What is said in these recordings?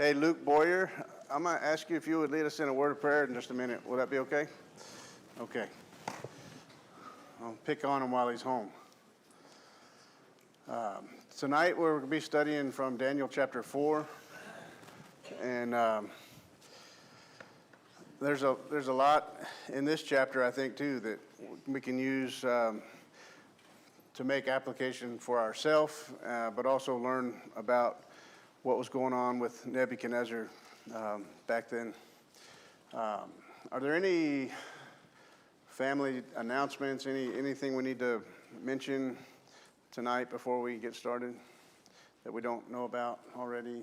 Hey, Luke Boyer, I'm going to ask you if you would lead us in a word of prayer in just a minute. Will that be okay? Okay. I'll pick on him while he's home. Tonight we're going to be studying from Daniel chapter 4. And there's a lot in this chapter, I think, too, that we can use to make application for ourselves, but also learn about what was going on with Nebuchadnezzar back then. Are there any family announcements, anything we need to mention tonight before we get started that we don't know about already?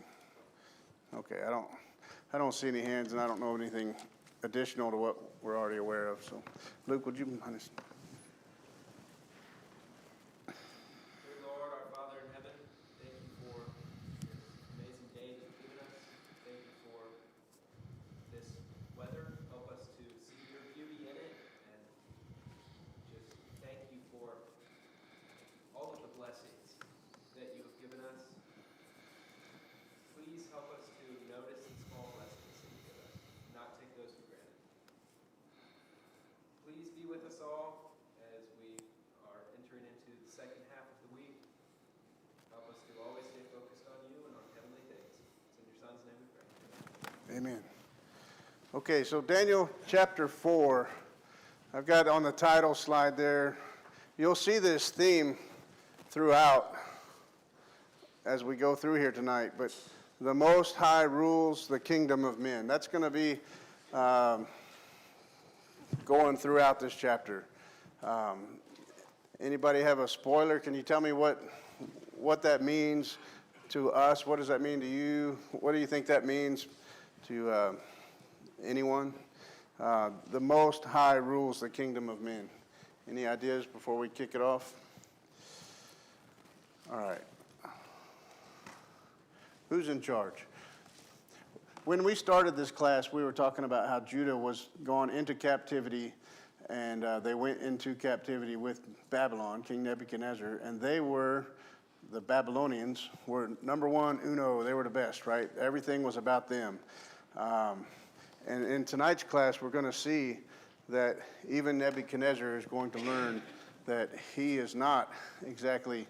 Okay, I don't see any hands, and I don't know anything additional to what we're already aware of. So, Luke, would you mind us? Dear Lord, our Father in heaven, thank you for this amazing day that you've given us. Thank you for this weather. Help us to see your beauty in it, and just thank you for all of the blessings that you have given us. Please help us to notice the small blessings that you give us, not take those for granted. Please be with us all as we are entering into the second half of the week. Help us to always stay focused on you and on heavenly things. It's in your Son's name we pray. Amen. Okay, so Daniel chapter 4, I've got on the title slide there. You'll see this theme throughout as we go through here tonight, but the Most High rules the kingdom of men. That's going to be going throughout this chapter. Anybody have a spoiler? Can you tell me what that means to us? What does that mean to you? What do you think that means to anyone? The Most High rules the kingdom of men. Any ideas before we kick it off? All right. Who's in charge? When we started this class, we were talking about how Judah was gone into captivity, and they went into captivity with Babylon, King Nebuchadnezzar, and the Babylonians were number one, uno, they were the best, right? Everything was about them. And in tonight's class, we're going to see that even Nebuchadnezzar is going to learn that he is not exactly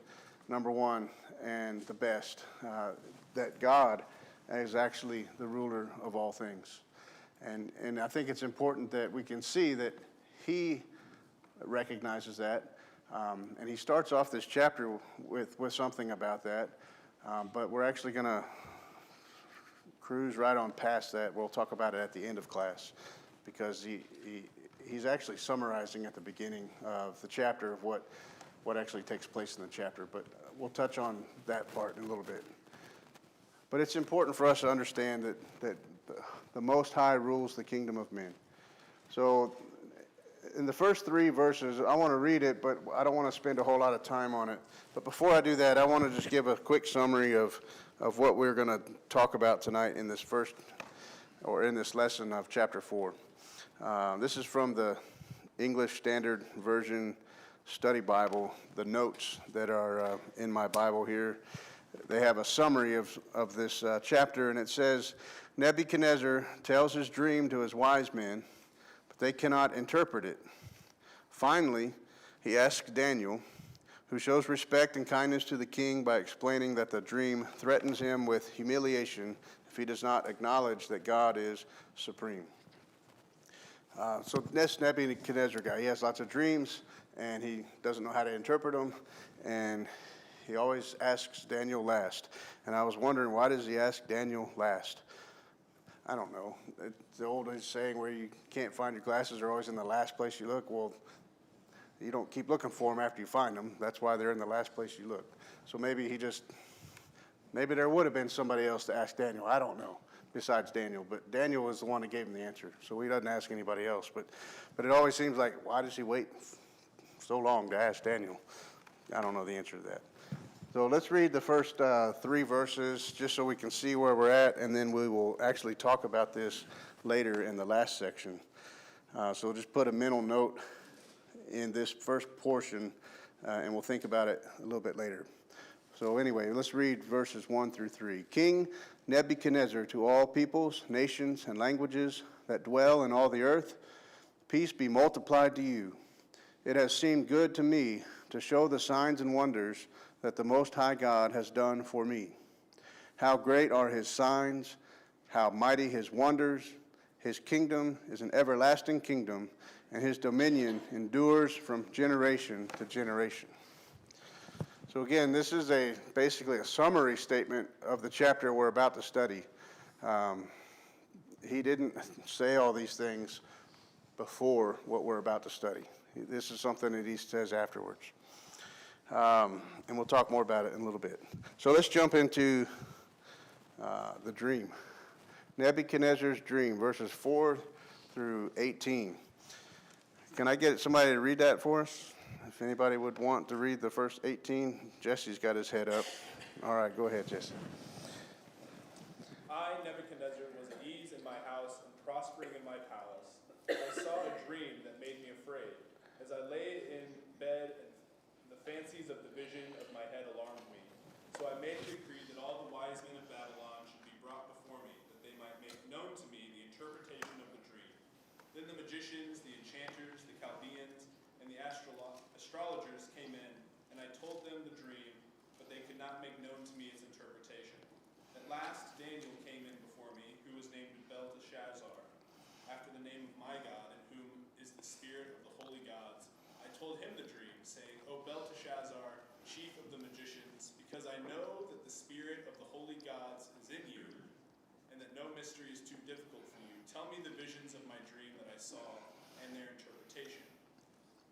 number one and the best, that God is actually the ruler of all things. And I think it's important that we can see that he recognizes that. And he starts off this chapter with something about that. But we're actually going to cruise right on past that. We'll talk about it at the end of class, because he's actually summarizing at the beginning of the chapter of what actually takes place in the chapter. But we'll touch on that part in a little bit. But it's important for us to understand that the Most High rules the kingdom of men. So in the first 3 verses, I want to read it, but I don't want to spend a whole lot of time on it. But before I do that, I want to just give a quick summary of what we're going to talk about tonight in this in this lesson of chapter 4. This is from the English Standard Version Study Bible, the notes that are in my Bible here. They have a summary of this chapter, and it says, Nebuchadnezzar tells his dream to his wise men, but they cannot interpret it. Finally, he asks Daniel, who shows respect and kindness to the king by explaining that the dream threatens him with humiliation if he does not acknowledge that God is supreme. So this Nebuchadnezzar guy, he has lots of dreams, and he doesn't know how to interpret them, and he always asks Daniel last. And I was wondering, why does he ask Daniel last? I don't know. It's the old saying where you can't find your glasses, are always in the last place you look. Well, you don't keep looking for them after you find them. That's why they're in the last place you look. So maybe there would have been somebody else to ask Daniel. I don't know, besides Daniel. But Daniel was the one that gave him the answer. So he doesn't ask anybody else. But it always seems like, why does he wait so long to ask Daniel? I don't know the answer to that. So let's read the first 3 verses just so we can see where we're at, and then we will actually talk about this later in the last section. So just put a mental note in this first portion, and we'll think about it a little bit later. So anyway, let's read verses 1 through 3. King Nebuchadnezzar, to all peoples, nations, and languages that dwell in all the earth, peace be multiplied to you. It has seemed good to me to show the signs and wonders that the Most High God has done for me. How great are his signs, how mighty his wonders. His kingdom is an everlasting kingdom, and his dominion endures from generation to generation. So again, this is basically a summary statement of the chapter we're about to study. He didn't say all these things before what we're about to study. This is something that he says afterwards. And we'll talk more about it in a little bit. So let's jump into the dream. Nebuchadnezzar's dream, verses 4 through 18. Can I get somebody to read that for us? If anybody would want to read the first 18, Jesse's got his head up. All right, go ahead, Jesse. I, Nebuchadnezzar, was at ease in my house and prospering in my palace. I saw a dream that made me afraid. As I lay in bed, the fancies of the vision of my head alarmed me. So I made a decree that all the wise men of Babylon should be brought before me, that they might make known to me the interpretation of the dream. Then the magicians, the enchanters, the Chaldeans, and the astrologers came in, and I told them the dream, but they could not make known to me its interpretation. At last Daniel came in before me, who was named Belteshazzar, after the name of my God, in whom is the spirit of the holy gods. I told him the dream, saying, O Belteshazzar, chief of the magicians, because I know that the spirit of the holy gods is in you, and that no mystery is too difficult for you, tell me the visions of my dream that I saw, and their interpretation.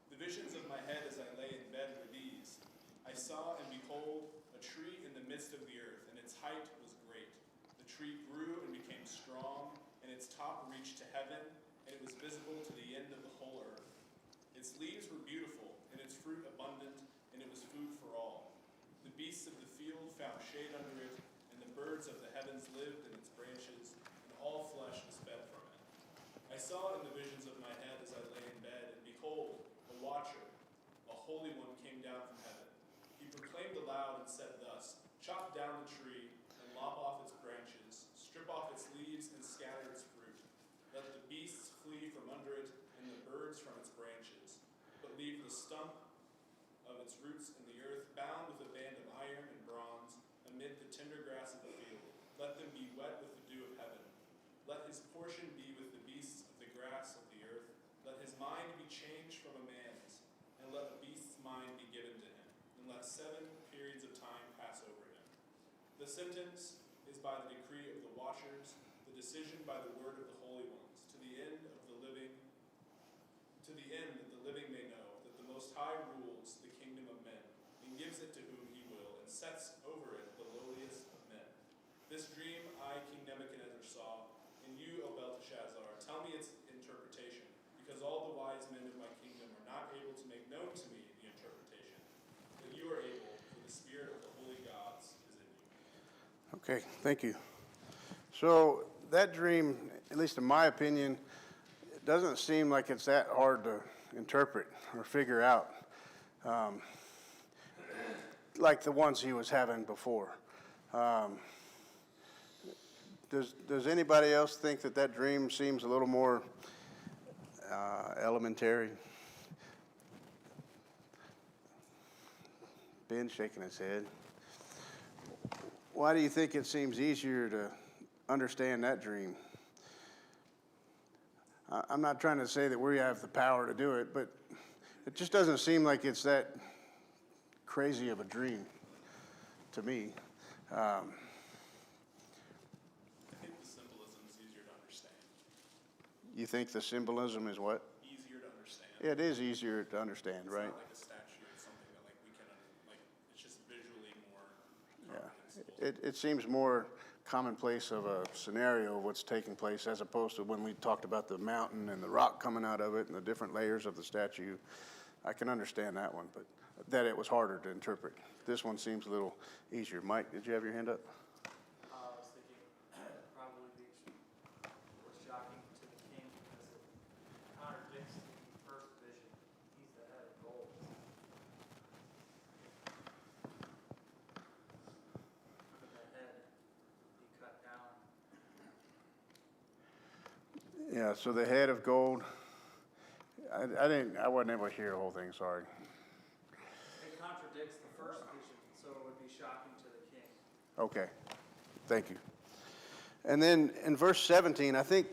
The visions of my head as I lay in bed were these. I saw, and behold, a tree in the midst of the earth, and its height was great. The tree grew and became strong, and its top reached to heaven, and it was visible to the end of the whole earth. Its leaves were beautiful, and its fruit abundant, and it was food for all. The beasts of the field found shade under it, and the birds of the heavens lived in its branches, and all flesh was fed from it. I saw in the visions of my head as I lay in bed, and behold, a watcher, a holy one, came down from heaven. He proclaimed aloud and said thus, chop down the tree, and lop off its branches, strip off its leaves, and scatter its fruit. Let the beasts flee from under it, and the birds from its branches. But leave the stump of its roots in the earth, bound with a band of iron and bronze, amid the tender grass of the field. Let them be wet with the dew of heaven. Let his portion be with the beasts of the grass of the earth. Let his mind be changed from a man's, and let a beast's mind be given to him. And let 7 periods of time pass over him. The sentence is by the decree of the watchers, the decision by the word of the holy ones, to the end that the living may know that the Most High rules the kingdom of men, and gives it to whom he will, and sets over it the lowliest of men. This dream I, King Nebuchadnezzar, saw, and you, O Belteshazzar, tell me its interpretation, because all the wise men of my kingdom are not able to make known to me the interpretation, but you are able, for the spirit of the holy gods is in you. Okay, thank you. So that dream, at least in my opinion, it doesn't seem like it's that hard to interpret or figure out, like the ones he was having before. Does anybody else think that dream seems a little more elementary? Ben's shaking his head. Why do you think it seems easier to understand that dream? I'm not trying to say that we have the power to do it, but it just doesn't seem like it's that crazy of a dream to me. I think the symbolism is easier to understand. You think the symbolism is what? Easier to understand. It is easier to understand, It's right? not like a statue. It's something that we can, it's just visually more comprehensible. Yeah, it seems more commonplace of a scenario of what's taking place as opposed to when we talked about the mountain and the rock coming out of it and the different layers of the statue. I can understand that one, but that it was harder to interpret. This one seems a little easier. Mike, did you have your hand up? I was thinking probably was shocking to the king because it contradicts the first vision. He's the head of gold. From the head, he cut down Yeah, so the head of gold. I wasn't able to hear the whole thing, sorry. It contradicts the first vision, so it would be shocking to the king. Okay, thank you. And then in verse 17, I think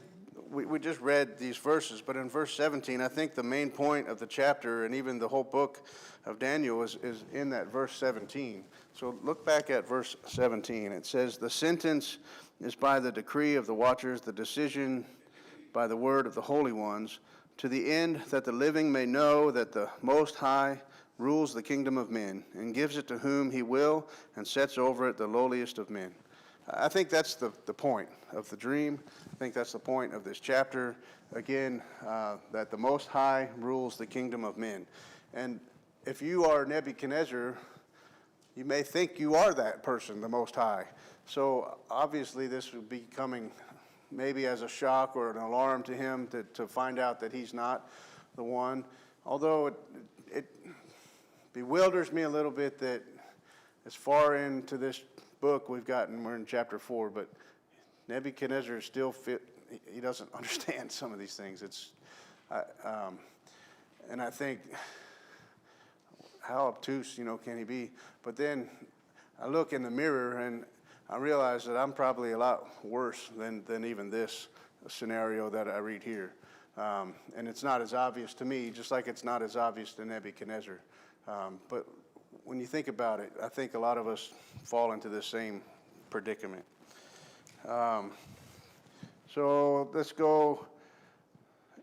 we just read these verses, but in verse 17, I think the main point of the chapter and even the whole book of Daniel is in that verse 17. So look back at verse 17. It says, "The sentence is by the decree of the watchers, the decision by the word of the holy ones, to the end that the living may know that the Most High rules the kingdom of men, and gives it to whom he will, and sets over it the lowliest of men." I think that's the point of the dream. I think that's the point of this chapter. Again, that the Most High rules the kingdom of men. And if you are Nebuchadnezzar, you may think you are that person, the Most High. So obviously this would be coming maybe as a shock or an alarm to him to find out that he's not the one. Although it bewilders me a little bit that as far into this book we're in chapter 4, but Nebuchadnezzar is still he doesn't understand some of these things. And I think, how obtuse, can he be? But then I look in the mirror and I realize that I'm probably a lot worse than even this scenario that I read here. And it's not as obvious to me, just like it's not as obvious to Nebuchadnezzar. But when you think about it, I think a lot of us fall into the same predicament. So let's go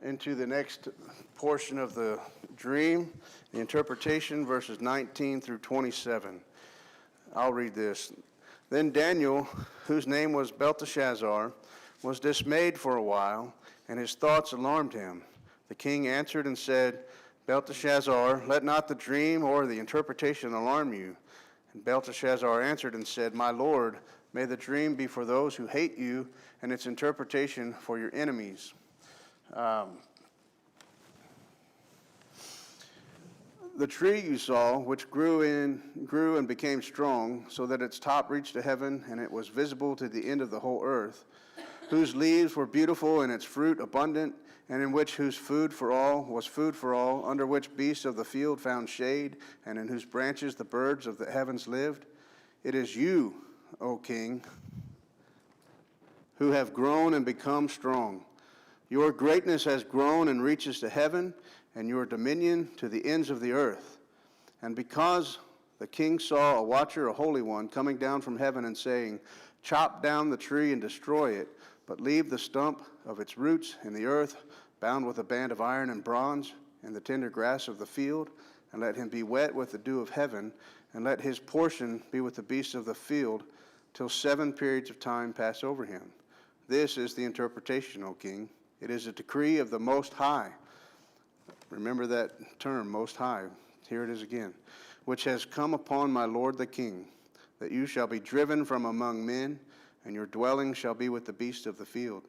into the next portion of the dream, the interpretation, verses 19 through 27. I'll read this. "Then Daniel, whose name was Belteshazzar, was dismayed for a while, and his thoughts alarmed him. The king answered and said, 'Belteshazzar, let not the dream or the interpretation alarm you.' And Belteshazzar answered and said, 'My lord, may the dream be for those who hate you, and its interpretation for your enemies.'" "The tree you saw, which grew and became strong, so that its top reached to heaven, and it was visible to the end of the whole earth, whose leaves were beautiful and its fruit abundant, and in which whose food for all was food for all, under which beasts of the field found shade, and in whose branches the birds of the heavens lived. It is you, O king, who have grown and become strong. Your greatness has grown and reaches to heaven, and your dominion to the ends of the earth. And because the king saw a watcher, a holy one, coming down from heaven and saying, 'Chop down the tree and destroy it, but leave the stump of its roots in the earth, bound with a band of iron and bronze, and the tender grass of the field, and let him be wet with the dew of heaven, and let his portion be with the beasts of the field, till 7 periods of time pass over him. This is the interpretation, O king. It is a decree of the Most High.'" Remember that term, Most High. Here it is again. "Which has come upon my lord the king, that you shall be driven from among men, and your dwelling shall be with the beasts of the field.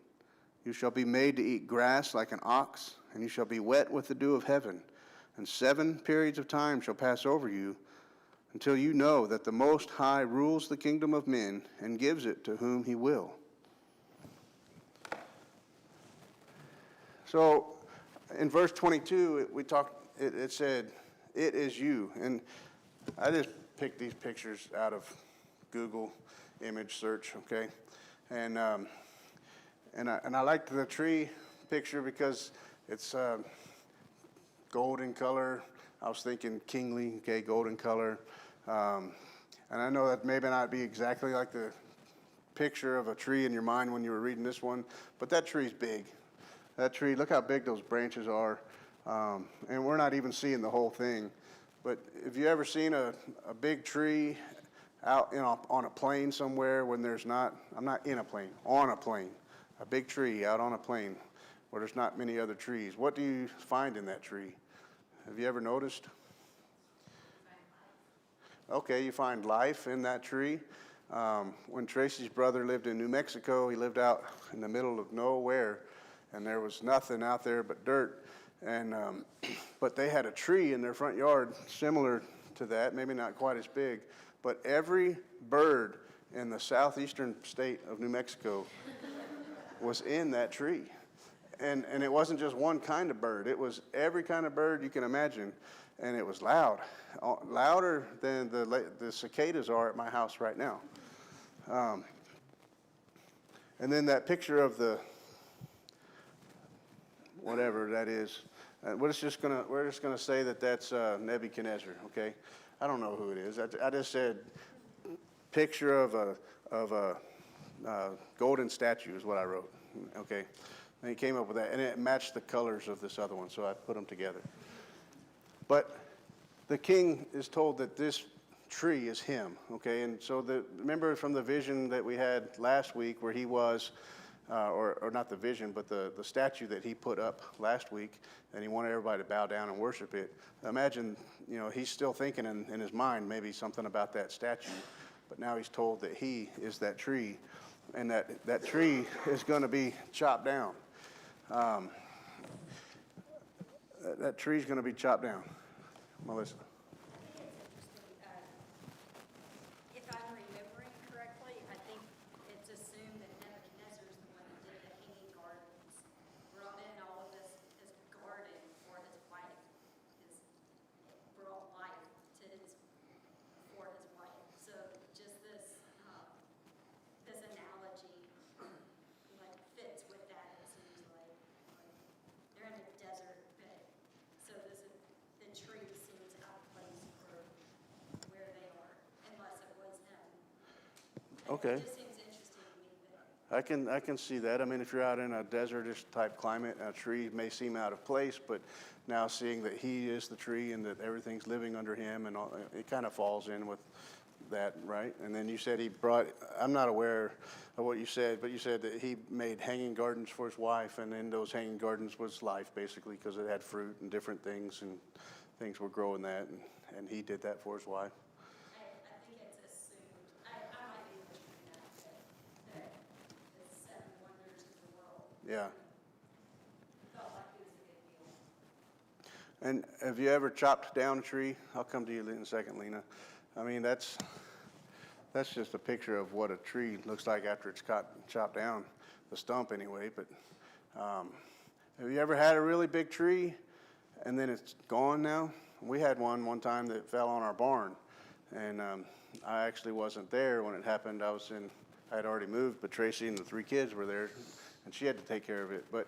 You shall be made to eat grass like an ox, and you shall be wet with the dew of heaven. And 7 periods of time shall pass over you, until you know that the Most High rules the kingdom of men, and gives it to whom he will." So in verse 22, it said, "It is you." And I just picked these pictures out of Google image search, okay? And I liked the tree picture because it's golden color. I was thinking kingly, okay, golden color. And I know that may not be exactly like the picture of a tree in your mind when you were reading this one, but that tree's big. That tree, look how big those branches are. And we're not even seeing the whole thing. But have you ever seen a big tree out on a plain somewhere when there's not, I'm not in a plane, on a plane, a big tree out on a plain where there's not many other trees? What do you find in that tree? Have you ever noticed? Okay, you find life in that tree. When Tracy's brother lived in New Mexico, he lived out in the middle of nowhere, and there was nothing out there but dirt. And but they had a tree in their front yard similar to that, maybe not quite as big, but every bird in the southeastern state of New Mexico was in that tree. And it wasn't just one kind of bird. It was every kind of bird you can imagine. And it was loud, louder than the cicadas are at my house right now. And then that picture of the, whatever that is, we're just gonna say that that's Nebuchadnezzar, okay? I don't know who it is. I just said picture of a golden statue is what I wrote, okay? And he came up with that, and it matched the colors of this other one, so I put them together. But the king is told that this tree is him, okay? And so remember from the vision that we had last week where he was, or not the vision, but the statue that he put up last week, and he wanted everybody to bow down and worship it. Imagine, he's still thinking in his mind maybe something about that statue, but now he's told that he is that tree, and that tree is going to be chopped down. That tree's going to be chopped down. Melissa. I think it's interesting. If I'm remembering correctly, I think it's assumed that Nebuchadnezzar is the one who did the hanging gardens, brought in all of this garden for his wife, brought life to for his wife. So just this analogy fits with that. It seems like they're in the desert, but so the tree seems out of place for where they are, unless it was him. Okay. It just seems interesting to me. I can see that. I mean, if you're out in a desertish type climate, a tree may seem out of place, but now seeing that he is the tree and that everything's living under him, and all, it kind of falls in with that, right? And then you said he brought, I'm not aware of what you said, but you said that he made hanging gardens for his wife, and in those hanging gardens was life, basically, because it had fruit and different things, and things were growing that, and he did that for his wife. I think it's assumed. I might be butchering that the seven wonders of the world. Yeah. Felt like it was a big deal. And have you ever chopped down a tree? I'll come to you in a second, Lena. I mean, that's just a picture of what a tree looks like after it's chopped down, the stump anyway. But have you ever had a really big tree and then it's gone now? We had one time that fell on our barn, and I actually wasn't there when it happened. I had already moved, but Tracy and the 3 kids were there, and she had to take care of it. But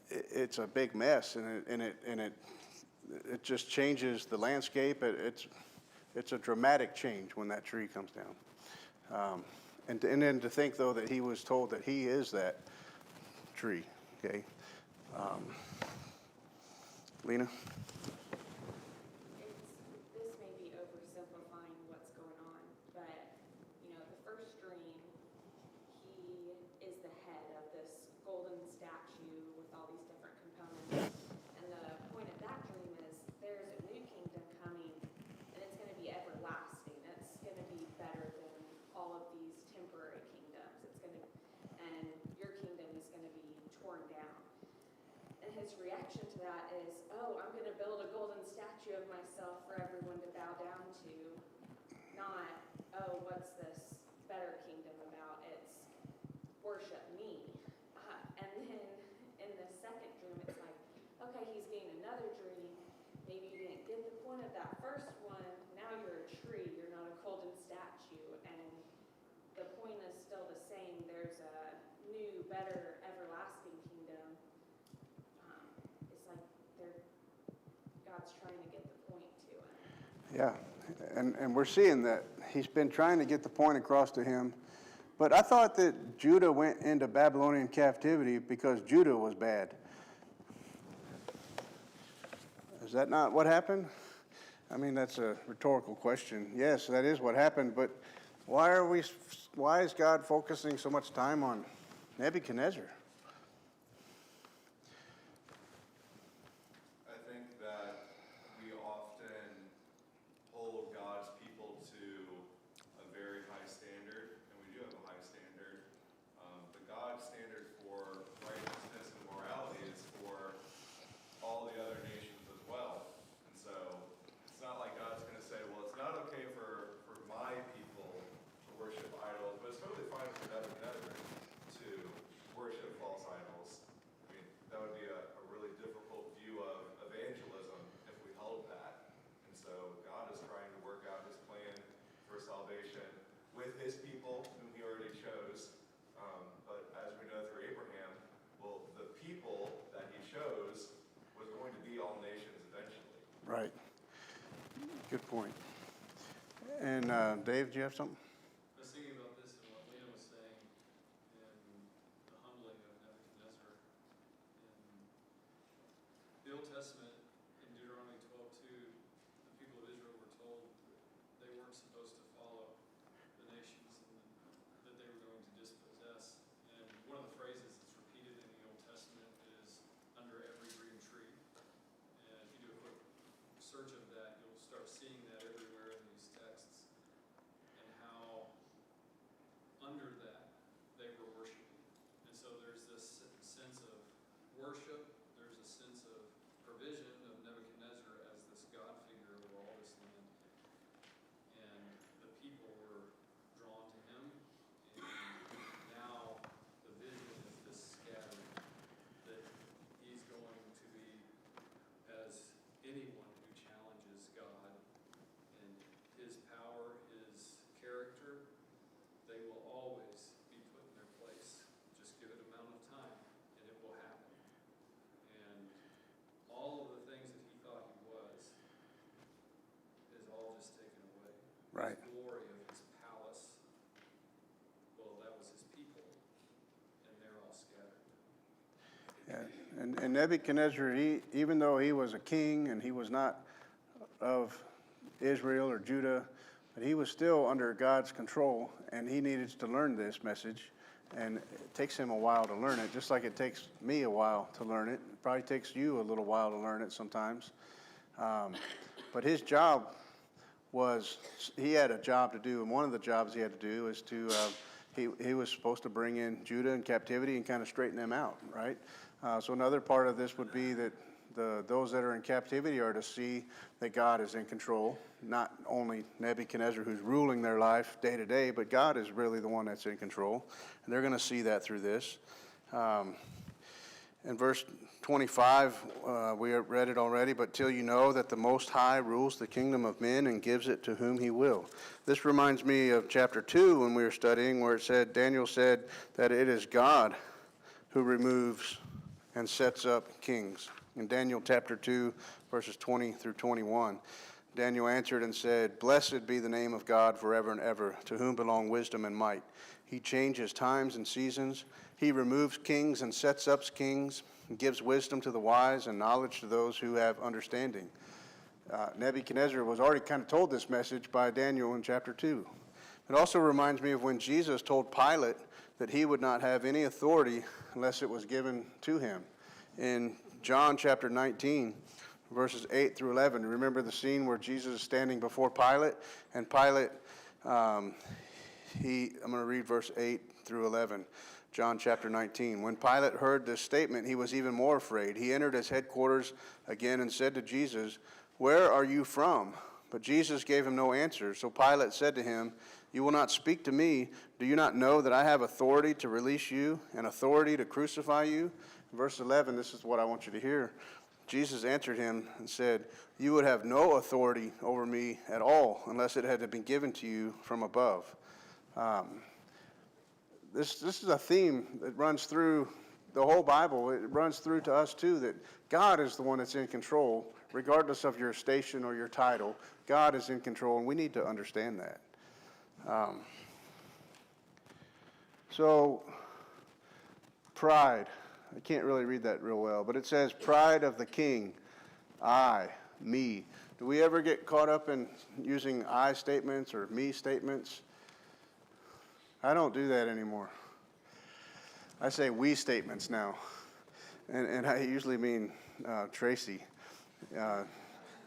it's a big mess, and it just changes the landscape. It's a dramatic change when that tree comes down. And then to think, though, that he was told that he is that tree, okay? Lena? This may be oversimplifying what's going on, but, the first dream, he is the head of this golden statue with all these different components. And the point of that dream is there's a new kingdom coming, and it's going to be everlasting. It's going to be better than all of these temporary kingdoms. And your kingdom is going to be torn down. And his reaction to that is, oh, I'm going to build a golden statue of myself for everyone to bow down to. Not, oh, what's this better kingdom about? It's worship me. And then in the second dream, it's like, okay, he's getting another dream. Maybe you didn't get the point of that first one. Now you're a tree. You're not a golden statue. And the point is still the same. There's a new, better, everlasting kingdom. It's like God's trying to get the point to him. Yeah, and we're seeing that he's been trying to get the point across to him. But I thought that Judah went into Babylonian captivity because Judah was bad. Is that not what happened? I mean, that's a rhetorical question. Yes, that is what happened, but why is God focusing so much time on Nebuchadnezzar? I think that we often hold God's people to a very high standard, and we do have a high standard. But God's standard for righteousness and morality is for all the other nations as well. And so it's not like God's going to say, well, it's not okay for my people to worship idols, but it's totally fine for Nebuchadnezzar to worship Good point. And Dave, do you have something? I was thinking about this and what Lena was saying in the humbling of Nebuchadnezzar. In the Old Testament, in Deuteronomy 12:2, the people of Israel were told that they weren't supposed to follow the nations and that they were going to dispossess. And one of the phrases that's repeated in the Old Testament is under every green tree. And if you do a quick search of that, you'll start seeing that everywhere in these texts. And how under that they were worshiping. And so there's this sense of worship, there's a sense of provision of Nebuchadnezzar as this God figure over all this land. And the people were drawn to him, and now the vision is this scattering, that he's going to be as anyone who challenges God and his power, his character, they will always be put in their place. Just give it amount of time, and it will happen. And all of the things that he thought he was is all just taken away. Right. His glory of his palace, well, that was his people, and they're all scattered. Yeah. And Nebuchadnezzar, even though he was a king and he was not of Israel or Judah, but he was still under God's control, and he needed to learn this message. And it takes him a while to learn it, just like it takes me a while to learn it. It probably takes you a little while to learn it sometimes. But his job was, he had a job to do, and one of the jobs he had to do is to, he was supposed to bring in Judah in captivity and kind of straighten them out, right? So another part of this would be that those that are in captivity are to see that God is in control, not only Nebuchadnezzar who's ruling their life day to day, but God is really the one that's in control. And they're going to see that through this. In verse 25, we read it already, but till you know that the Most High rules the kingdom of men and gives it to whom he will. This reminds me of chapter 2 when we were studying, where it said, Daniel said that it is God who removes and sets up kings. In Daniel chapter 2, verses 20 through 21, Daniel answered and said, Blessed be the name of God forever and ever, to whom belong wisdom and might. He changes times and seasons. He removes kings and sets up kings, and gives wisdom to the wise and knowledge to those who have understanding. Nebuchadnezzar was already kind of told this message by Daniel in chapter 2. It also reminds me of when Jesus told Pilate that he would not have any authority unless it was given to him. In John chapter 19, verses 8 through 11, remember the scene where Jesus is standing before Pilate, and Pilate, I'm going to read verse 8 through 11. John chapter 19. When Pilate heard this statement, he was even more afraid. He entered his headquarters again and said to Jesus, Where are you from? But Jesus gave him no answer. So Pilate said to him, You will not speak to me. Do you not know that I have authority to release you and authority to crucify you? Verse 11, this is what I want you to hear. Jesus answered him and said, You would have no authority over me at all unless it had been given to you from above. This is a theme that runs through the whole Bible. It runs through to us too, that God is the one that's in control, regardless of your station or your title. God is in control, and we need to understand that. So, pride. I can't really read that real well, but it says, pride of the king, I, me. Do we ever get caught up in using I statements or me statements? I don't do that anymore. I say we statements now. And I usually mean Tracy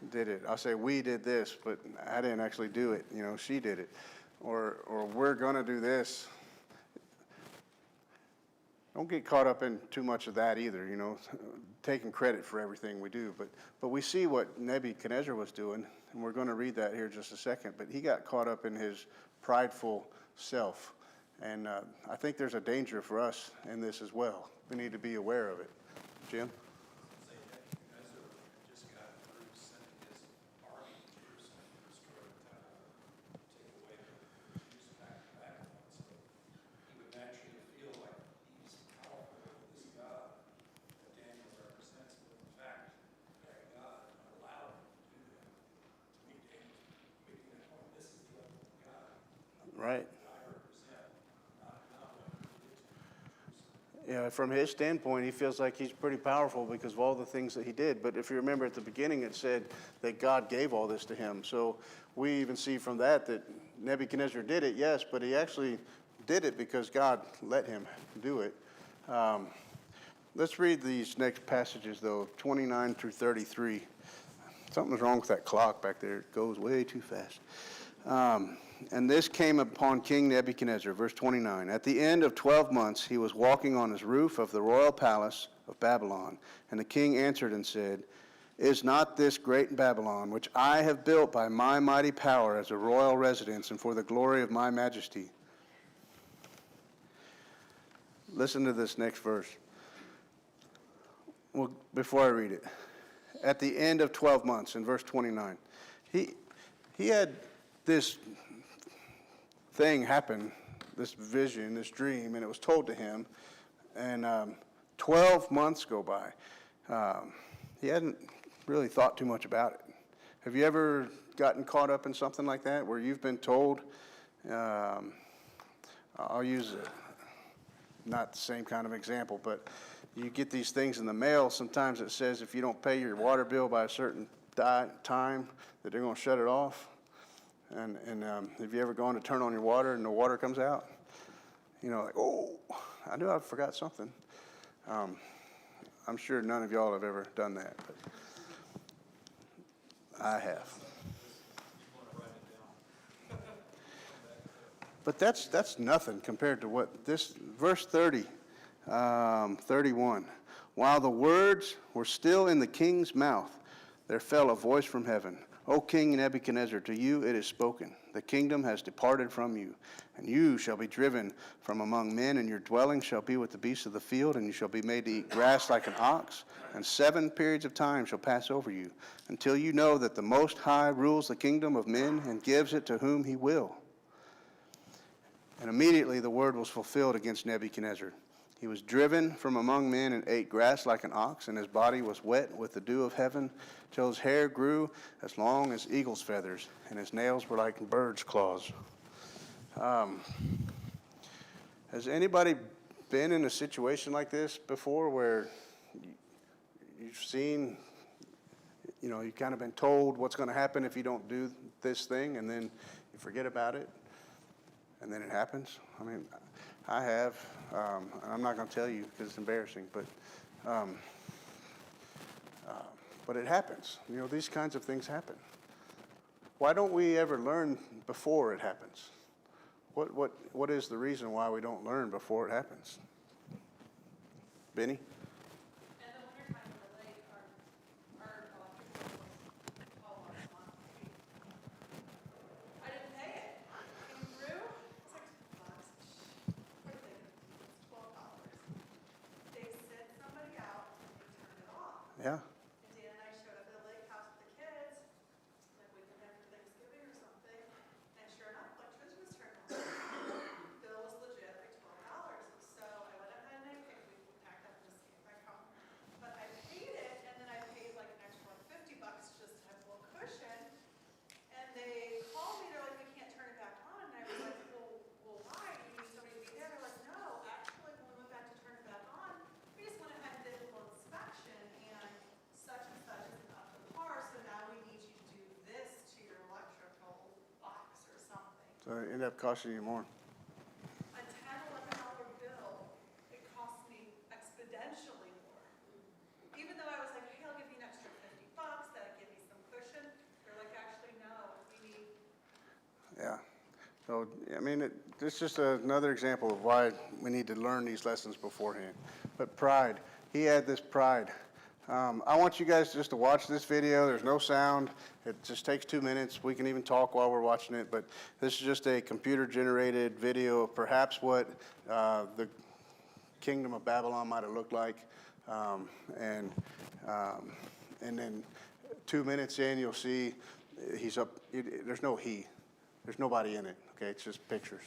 did it. I'll say we did this, but I didn't actually do it. She did it. Or we're going to do this. Don't get caught up in too much of that either, taking credit for everything we do. But we see what Nebuchadnezzar was doing, and we're going to read that here in just a second. But he got caught up in his prideful self. And I think there's a danger for us in this as well. We need to be aware of it. Jim? Say Nebuchadnezzar just got through sending his army to Jerusalem to destroy the temple, take away the Jews back to Babylon. So he would naturally feel like he's powerful over this God that Daniel represents, but in fact, that God allowed him to do that. To me, Daniel's Yeah, from his standpoint, he feels like he's pretty powerful because of all the things that he did. But if you remember at the beginning, it said that God gave all this to him. So we even see from that Nebuchadnezzar did it, yes, but he actually did it because God let him do it. Let's read these next passages, though, 29 through 33. Something's wrong with that clock back there. It goes way too fast. And this came upon King Nebuchadnezzar, verse 29. At the end of 12 months, he was walking on his roof of the royal palace of Babylon. And the king answered and said, Is not this great Babylon, which I have built by my mighty power as a royal residence and for the glory of my majesty? Listen to this next verse. Well, before I read it. At the end of 12 months, in verse 29, he had this thing happen, this vision, this dream, and it was told to him, and 12 months go by. He hadn't really thought too much about it. Have you ever gotten caught up in something like that, where you've been told, I'll use not the same kind of example, but you get these things in the mail, sometimes it says if you don't pay your water bill by a certain time, that they're going to shut it off. And have you ever gone to turn on your water and the water comes out? You know, like, oh, I knew I forgot something. I'm sure none of y'all have ever done that, but I have. But that's nothing compared to what this, verse 30, 31. While the words were still in the king's mouth, there fell a voice from heaven. O King Nebuchadnezzar, to you it is spoken. The kingdom has departed from you, and you shall be driven from among men, and your dwelling shall be with the beasts of the field, and you shall be made to eat grass like an ox, and 7 periods of time shall pass over you, until you know that the Most High rules the kingdom of men and gives it to whom he will. And immediately the word was fulfilled against Nebuchadnezzar. He was driven from among men and ate grass like an ox, and his body was wet with the dew of heaven, till his hair grew as long as eagle's feathers, and his nails were like bird's claws. Has anybody been in a situation like this before, where you've seen, you've kind of been told what's going to happen if you don't do this thing, and then you forget about it, and then it happens? I mean, I have. I'm not going to tell you because it's embarrassing, but it happens. These kinds of things happen. Why don't we ever learn before it happens? What is the reason why we don't learn before it happens? Benny? In the wintertime in the lake, our electric bill was all last month. I didn't pay it. It came through. It's like $2. What are they gonna do? It's $12. They sent somebody out and they turned it off. Yeah. And Dan and I showed up at the lake house with the kids, like week after Thanksgiving or something, and sure enough, electricity was turned on. Bill was legit like $12. So I went ahead and we packed up and just came back home. But I paid it, and then I paid like an extra $50 just to have a little cushion. And they called me, they're like, we can't turn it back on. And I was like, well, why? Do you need somebody to be there? They're like, no, actually, when we went back to turn it back on, we just went ahead and did a little inspection, and such isn't up to par, so now we need you to do this to your electrical box or something. So it ended up costing you more. A $10-11 bill, it cost me exponentially more. Even though I was like, hey, I'll give you an extra $50, that'll give me some cushion. They're like, actually, no, we need. Yeah. So, I mean, it's just another example of why we need to learn these lessons beforehand. But pride. He had this pride. I want you guys just to watch this video. There's no sound. It just takes 2 minutes. We can even talk while we're watching it. But this is just a computer-generated video of perhaps what the kingdom of Babylon might have looked like. And then 2 minutes in, you'll see he's up. There's no he. There's nobody in it. Okay, it's just pictures.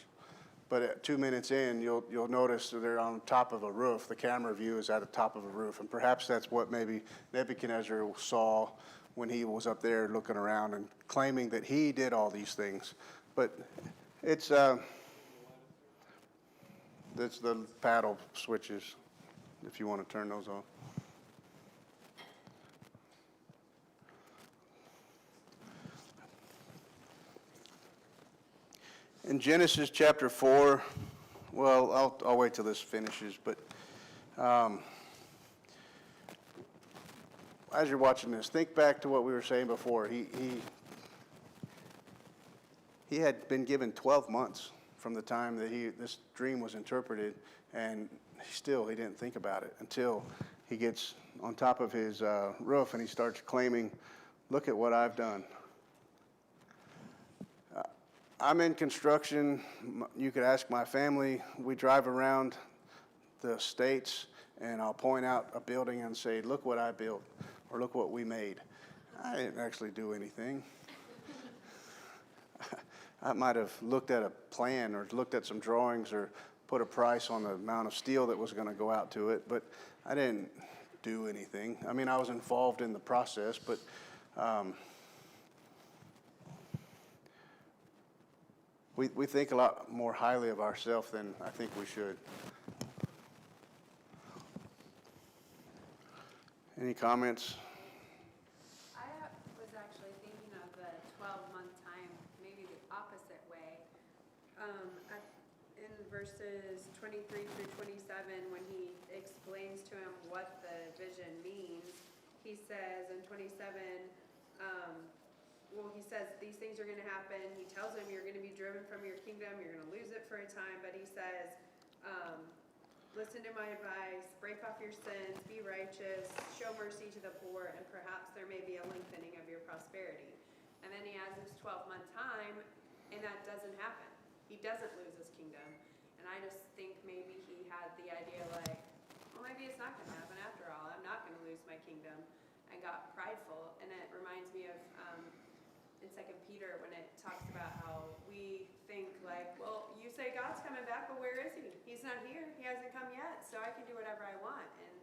But at 2 minutes in, you'll notice that they're on top of a roof. The camera view is at the top of a roof, and perhaps that's what maybe Nebuchadnezzar saw when he was up there looking around and claiming that he did all these things. But it's the paddle switches. if you want to turn those on. In Genesis chapter 4, well, I'll wait till this finishes, but as you're watching this, think back to what we were saying before. He had been given 12 months from the time that this dream was interpreted, and still he didn't think about it until he gets on top of his roof and he starts claiming, look at what I've done. I'm in construction. You could ask my family. We drive around the states, and I'll point out a building and say, look what I built, or look what we made. I didn't actually do anything. I might have looked at a plan or looked at some drawings or put a price on the amount of steel that was going to go out to it, but I didn't do anything. I mean, I was involved in the process, but we think a lot more highly of ourselves than I think we should. Any comments? I was actually thinking of the 12-month time, maybe the opposite way. In verses 23 through 27, when he explains to him what the vision means, he says in 27, he says these things are going to happen. He tells him you're going to be driven from your kingdom, you're going to lose it for a time, but he says, listen to my advice, break off your sins, be righteous, show mercy to the poor, and perhaps there may be a lengthening of your prosperity. And then he has this 12-month time, and that doesn't happen. He doesn't lose his kingdom. And I just think maybe he had the idea like, well, maybe it's not going to happen after all. I'm not going to lose my kingdom, and got prideful. And it reminds me of in 2 Peter when it talks about how we think like, well, you say God's coming back, but where is he? He's not here. He hasn't come yet, so I can do whatever I want. And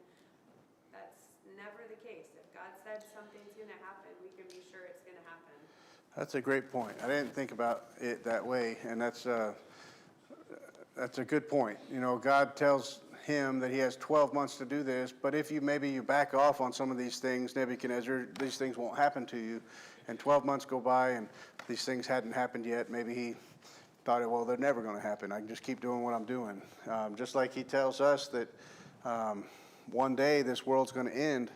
that's never the case. If God said something's going to happen, we can be sure it's going to happen. That's a great point. I didn't think about it that way, and that's a good point. You know, God tells him that he has 12 months to do this, but if you back off on some of these things, Nebuchadnezzar, these things won't happen to you. And 12 months go by and these things hadn't happened yet. Maybe he thought, well, they're never going to happen. I can just keep doing what I'm doing. Just like he tells us that one day this world's going to end.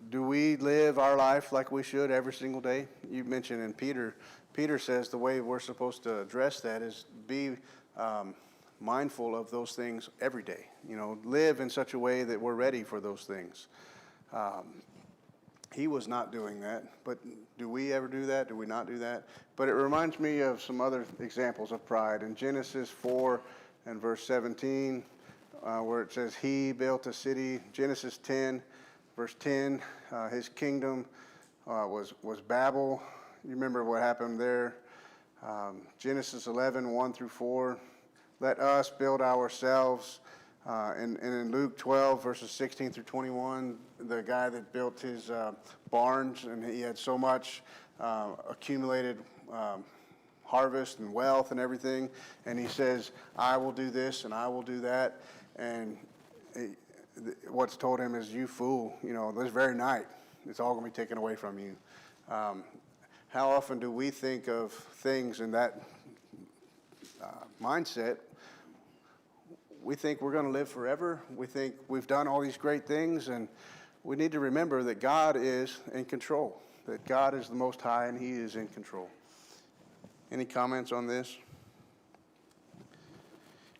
Do we live our life like we should every single day? You mentioned in Peter says the way we're supposed to address that is be mindful of those things every day. You know, live in such a way that we're ready for those things. He was not doing that, but do we ever do that? Do we not do that? But it reminds me of some other examples of pride. In Genesis 4 and verse 17, where it says, he built a city. Genesis 10, verse 10, his kingdom was Babel. You remember what happened there. Genesis 11, 1 through 4, let us build ourselves. And in Luke 12, verses 16 through 21, the guy that built his barns, and he had so much accumulated harvest and wealth and everything, and he says, I will do this and I will do that. And what's told him is, you fool, you know, this very night, it's all going to be taken away from you. How often do we think of things in that mindset? We think we're going to live forever. We think we've done all these great things, and we need to remember that God is in control, that God is the Most High, and he is in control. Any comments on this?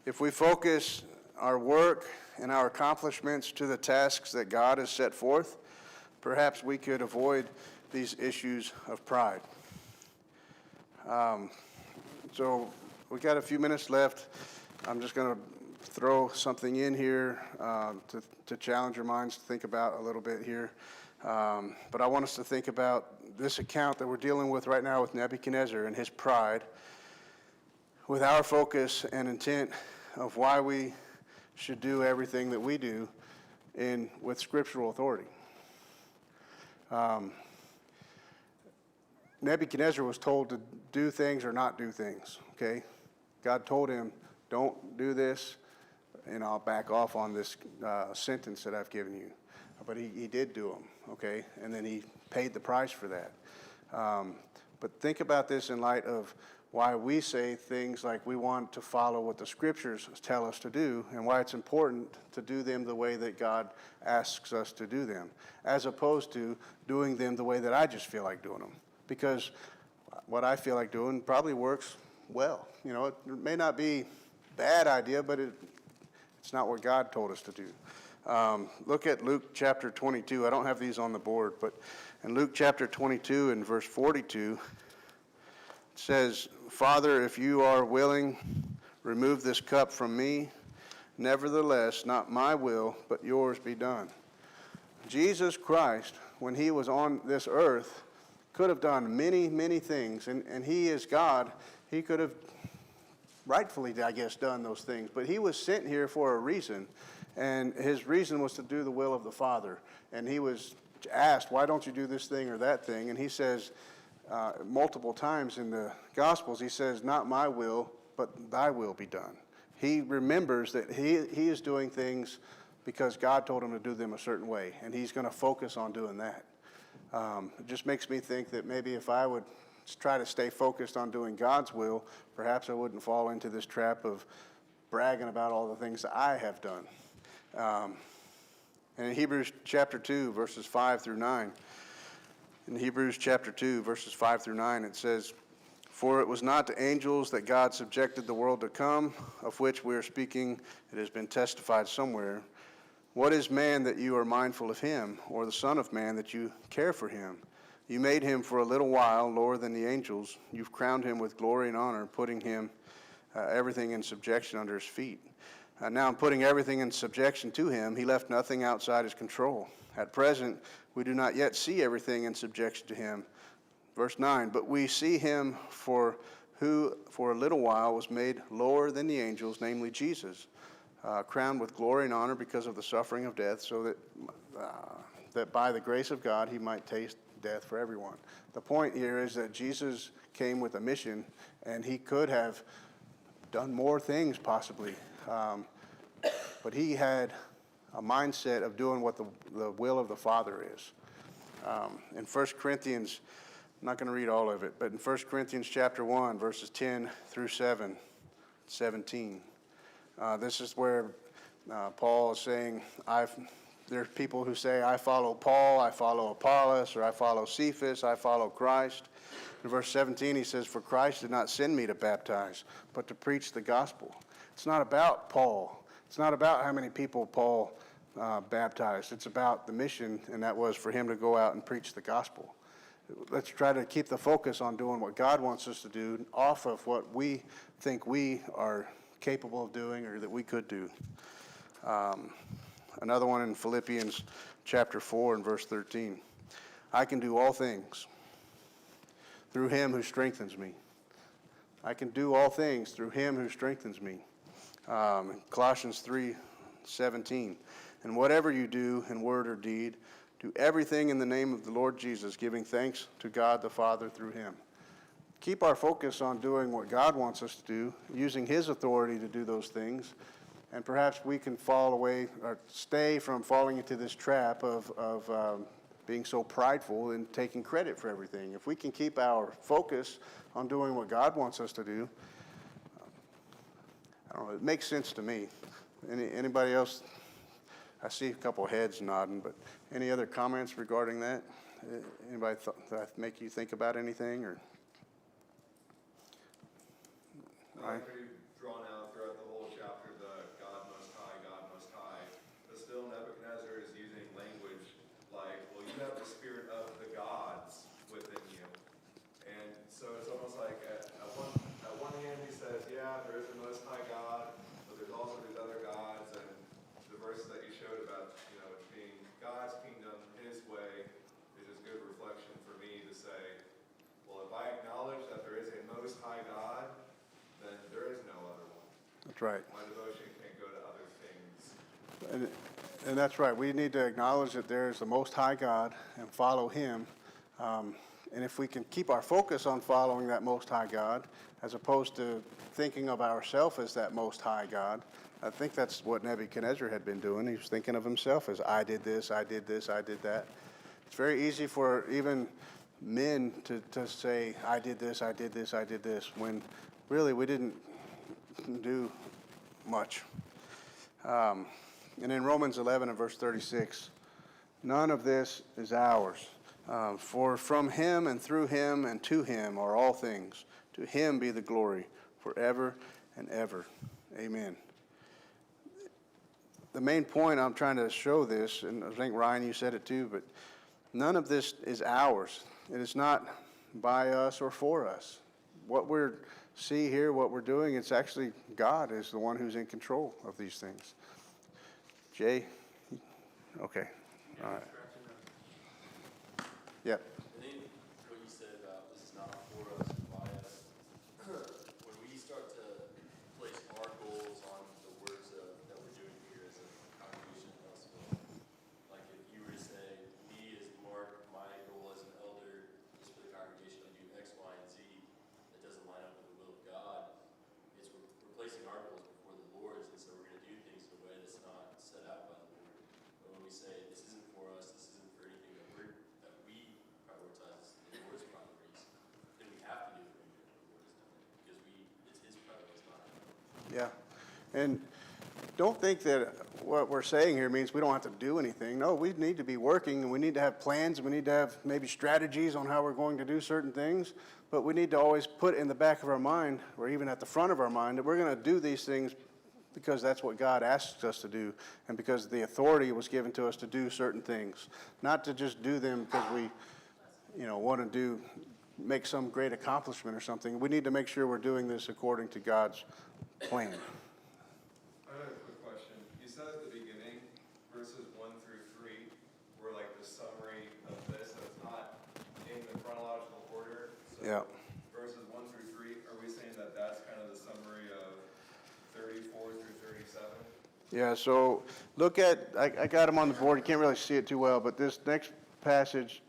If we focus our work and our accomplishments to the tasks that God has set forth, perhaps we could avoid these issues of pride. So we got a few minutes left. I'm just going to throw something in here to challenge your minds to think about a little bit here. But I want us to think about this account that we're dealing with right now with Nebuchadnezzar and his pride, with our focus and intent of why we should do everything that we do with scriptural authority. Nebuchadnezzar was told to do things or not do things, okay? God told him, don't do this. I'll back off on this sentence that I've given you. But he did do them, okay? And then he paid the price for that. But think about this in light of why we say things like we want to follow what the scriptures tell us to do, and why it's important to do them the way that God asks us to do them, as opposed to doing them the way that I just feel like doing them. Because what I feel like doing probably works well. It may not be a bad idea, but it's not what God told us to do. Look at Luke chapter 22. I don't have these on the board, but in Luke chapter 22 and verse 42, it says, "Father, if you are willing, remove this cup from me. Nevertheless, not my will, but yours be done." Jesus Christ, when he was on this earth, could have done many, many things, and he is God. He could have rightfully, I guess, done those things, but he was sent here for a reason, and his reason was to do the will of the Father. And he was asked, why don't you do this thing or that thing? And he says multiple times in the Gospels, he says, not my will, but thy will be done. He remembers that he is doing things because God told him to do them a certain way, and he's going to focus on doing that. It just makes me think that maybe if I would try to stay focused on doing God's will, perhaps I wouldn't fall into this trap of bragging about all the things that I have done. And in Hebrews chapter 2, verses 5 through 9, in Hebrews chapter 2, verses 5 through 9, it says, "For it was not to angels that God subjected the world to come, of which we are speaking. It has been testified somewhere. What is man that you are mindful of him, or the Son of Man that you care for him? You made him for a little while lower than the angels. You've crowned him with glory and honor, putting him everything in subjection under his feet. Now in putting everything in subjection to him, he left nothing outside his control. At present, we do not yet see everything in subjection to him." Verse 9, "But we see him who for a little while was made lower than the angels, namely Jesus, crowned with glory and honor because of the suffering of death, so that by the grace of God he might taste death for everyone." The point here is that Jesus came with a mission, and he could have done more things possibly, but he had a mindset of doing what the will of the Father is. In 1 Corinthians, I'm not going to read all of it, but in 1 Corinthians chapter 1, verses 10 through 17, this is where Paul is saying, there's people who say, I follow Paul, I follow Apollos, or I follow Cephas, I follow Christ. In verse 17, he says, "For Christ did not send me to baptize, but to preach the gospel." It's not about Paul. It's not about how many people Paul baptized. It's about the mission, and that was for him to go out and preach the gospel. Let's try to keep the focus on doing what God wants us to do, off of what we think we are capable of doing or that we could do. Another one in Philippians chapter 4 and verse 13. "I can do all things through him who strengthens me." I can do all things through him who strengthens me. Colossians 3:17. "And whatever you do in word or deed, do everything in the name of the Lord Jesus, giving thanks to God the Father through him." Keep our focus on doing what God wants us to do, using his authority to do those things, and perhaps we can fall away or stay from falling into this trap of being so prideful and taking credit for everything. If we can keep our focus on doing what God wants us to do, I don't know, it makes sense to me. Anybody else? I see a couple heads nodding, but any other comments regarding that? Anybody that make you think about anything? Or I think we've drawn out throughout the whole chapter the God Most High, but still Nebuchadnezzar is using language like, well, you have the spirit of the gods within you. And so it's almost like at one hand he says, yeah, there is a Most High God, but there's also these other gods, and the verses that you showed about, it being God's kingdom, his way, is just good reflection for me to say, well, if I acknowledge that there is a Most High God, then there is no other one. that's right. My devotion can't go to other things. And that's right. We need to acknowledge that there is the Most High God and follow him. And if we can keep our focus on following that Most High God, as opposed to thinking of ourselves as that Most High God, I think that's what Nebuchadnezzar had been doing. He was thinking of himself as, I did this, I did this, I did that. It's very easy for even men to say, I did this, I did this, I did this, when really we didn't do much. And in Romans 11 and verse 36, none of this is ours. For from him and through him and to him are all things. To him be the glory forever and ever. Amen. The main point I'm trying to show this, and I think Ryan, you said it too, but none of this is ours. It is not by us or for us. What we're see here, what we're doing, it's actually God is the one who's in control of these things. Jay? Okay. All right. Yep. I think what you said about this is not for us, by us. When we start to place our goals on the works that we're doing here as a congregation in Ellisville, like if you were to say, me as Mark, my goal as an elder is for the congregation to do X, Y, and Z, that doesn't line up with the will of God, it's we're placing our goals before the Lord's, and so we're going to do things in a way that's not set out by the Lord. But when we say, this isn't for us, this isn't for anything that we prioritize the Lord's priorities, then we have to do it when the Lord has done it, because it's His priorities, not ours. Yeah. And don't think that what we're saying here means we don't have to do anything. No, we need to be working, and we need to have plans, and we need to have maybe strategies on how we're going to do certain things. But we need to always put in the back of our mind, or even at the front of our mind, that we're going to do these things because that's what God asks us to do, and because the authority was given to us to do certain things. Not to just do them because we, want to make some great accomplishment or something. We need to make sure we're doing this according to God's plan. I have a quick question. You said at the beginning, verses 1 through 3 were like the summary of this, so it's not in the chronological order. So Yeah. verses 1 through 3, are we saying that that's kind of the summary of 34 through 37? Yeah, so look at, I got them on the board. You can't really see it too well, but this next passage,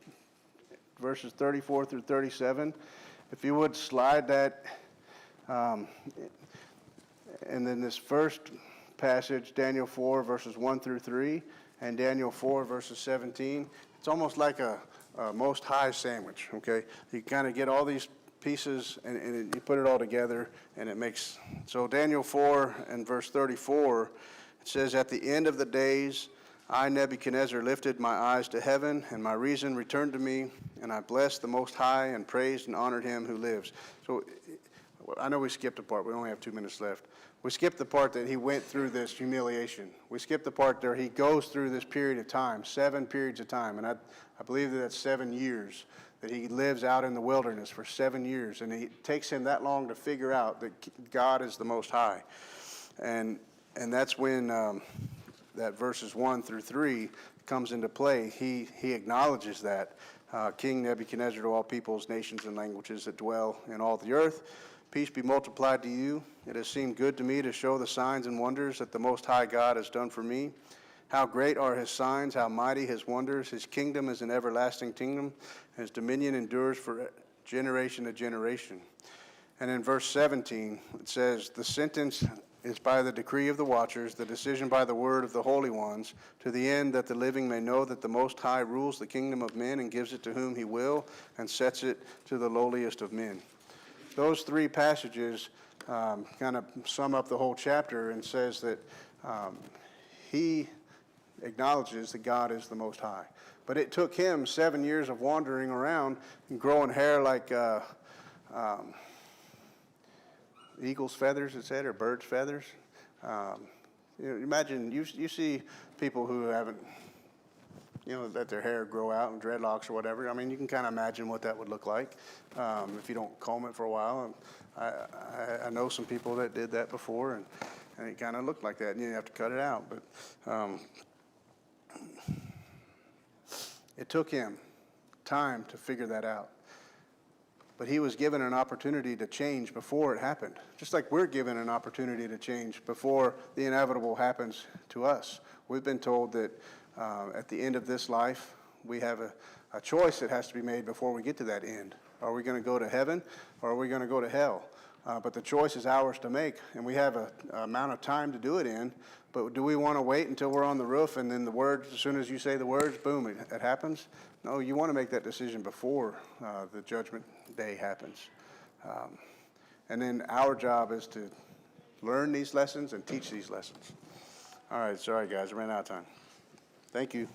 verses 34 through 37, if you would slide that, and then this first passage, Daniel 4, verses 1 through 3, and Daniel 4, verses 17, it's almost like a Most High sandwich, okay? You kind of get all these pieces, and you put it all together, and it makes, so Daniel 4 and verse 34, it says, at the end of the days, I, Nebuchadnezzar, lifted my eyes to heaven, and my reason returned to me, and I blessed the Most High and praised and honored him who lives. So I know we skipped a part. We only have 2 minutes left. We skipped the part that he went through this humiliation. We skipped the part there he goes through this period of time, 7 periods of time, and I believe that that's 7 years, that he lives out in the wilderness for 7 years, and it takes him that long to figure out that God is the Most High. And that's when that verses 1 through 3 comes into play. He acknowledges that. King Nebuchadnezzar, to all peoples, nations, and languages that dwell in all the earth, peace be multiplied to you. It has seemed good to me to show the signs and wonders that the Most High God has done for me. How great are his signs, how mighty his wonders. His kingdom is an everlasting kingdom, and his dominion endures for generation to generation. And in verse 17, it says, the sentence is by the decree of the watchers, the decision by the word of the holy ones, to the end that the living may know that the Most High rules the kingdom of men and gives it to whom he will, and sets it to the lowliest of men. Those 3 passages kind of sum up the whole chapter and says that he acknowledges that God is the Most High. But it took him 7 years of wandering around and growing hair like eagle's feathers, it said, or bird's feathers. Imagine, you see people who haven't, let their hair grow out and dreadlocks or whatever. I mean, you can kind of imagine what that would look like if you don't comb it for a while. And I know some people that did that before, and it kind of looked like that, and you have to cut it out. But it took him time to figure that out. But he was given an opportunity to change before it happened. Just like we're given an opportunity to change before the inevitable happens to us. We've been told that at the end of this life, we have a choice that has to be made before we get to that end. Are we going to go to heaven or are we going to go to hell? But the choice is ours to make, and we have an amount of time to do it in. But do we want to wait until we're on the roof and then the words, as soon as you say the words, boom, it happens? No, you want to make that decision before the judgment day happens. And then our job is to learn these lessons and teach these lessons. All right, sorry guys, I ran out of time. Thank you.